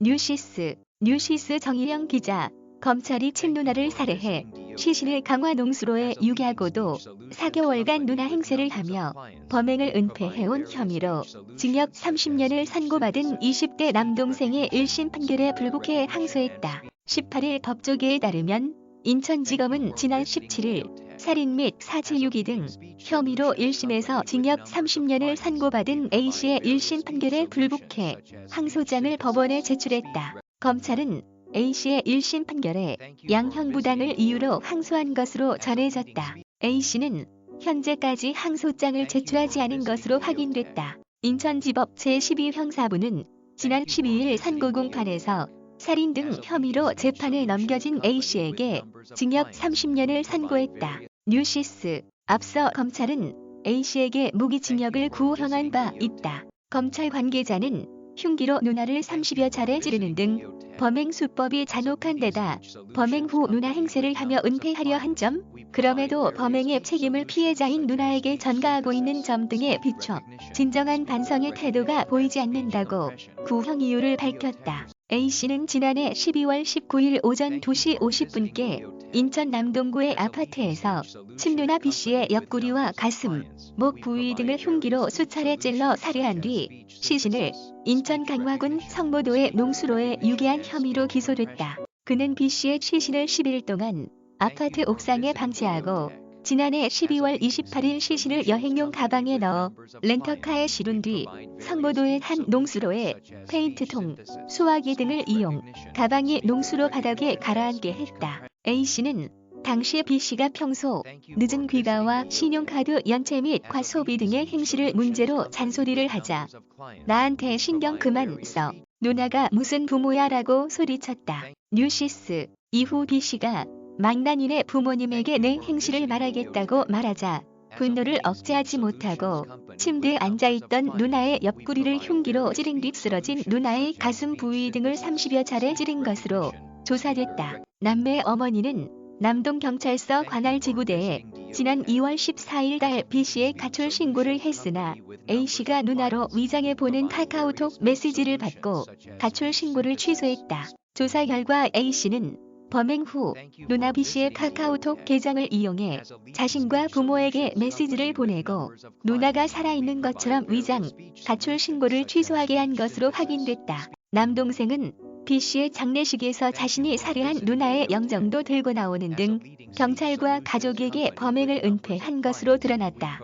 뉴시스 정의영 기자. 검찰이 친누나를 살해해 시신을 강화 농수로에 유기하고도 4개월간 누나 행세를 하며 범행을 은폐해온 혐의로 징역 30년을 선고받은 20대 남동생의 1심 판결에 불복해 항소했다. 18일 법조계에 따르면 인천지검은 지난 17일 살인 및 사체 유기 등 혐의로 1심에서 징역 30년을 선고받은 A씨의 1심 판결에 불복해 항소장을 법원에 제출했다. 검찰은 A씨의 1심 판결에 양형부당을 이유로 항소한 것으로 전해졌다. A씨는 현재까지 항소장을 제출하지 않은 것으로 확인됐다. 인천지법 제12형사부는 지난 12일 선고 공판에서 살인 등 혐의로 재판에 넘겨진 A씨에게 징역 30년을 선고했다. 뉴시스. 앞서 검찰은 A씨에게 무기징역을 구형한 바 있다. 검찰 관계자는 흉기로 누나를 30여 차례 찌르는 등 범행 수법이 잔혹한 데다 범행 후 누나 행세를 하며 은폐하려 한 점, 그럼에도 범행의 책임을 피해자인 누나에게 전가하고 있는 점 등에 비춰 진정한 반성의 태도가 보이지 않는다고 구형 이유를 밝혔다. A씨는 지난해 12월 19일 오전 2시 50분께 인천 남동구의 아파트에서 친누나 B씨의 옆구리와 가슴, 목 부위 등을 흉기로 수차례 찔러 살해한 뒤 시신을 인천 강화군 성모도의 농수로에 유기한 혐의로 기소됐다. 그는 B씨의 시신을 10일 동안 아파트 옥상에 방치하고 지난해 12월 28일 시신을 여행용 가방에 넣어 렌터카에 실은 뒤 성모도의 한 농수로에 페인트통, 수화기 등을 이용 가방이 농수로 바닥에 가라앉게 했다. A씨는 당시 B씨가 평소 늦은 귀가와 신용카드 연체 및 과소비 등의 행실을 문제로 잔소리를 하자 나한테 신경 그만 써. 누나가 무슨 부모야 라고 소리쳤다. 뉴시스. 이후 B씨가 망나니네 부모님에게 내 행실을 말하겠다고 말하자 분노를 억제하지 못하고 침대에 앉아있던 누나의 옆구리를 흉기로 찌른 뒤 쓰러진 누나의 가슴 부위 등을 30여 차례 찌른 것으로 조사됐다. 남매의 어머니는 남동경찰서 관할지구대에 지난 2월 14일 달 B씨의 가출 신고를 했으나 A씨가 누나로 위장해 보낸 카카오톡 메시지를 받고 가출 신고를 취소했다. 조사 결과 A씨는 범행 후 누나 B씨의 카카오톡 계정을 이용해 자신과 부모에게 메시지를 보내고 누나가 살아있는 것처럼 위장, 가출 신고를 취소하게 한 것으로 확인됐다. 남동생은 B씨의 장례식에서 자신이 살해한 누나의 영정도 들고 나오는 등 경찰과 가족에게 범행을 은폐한 것으로 드러났다.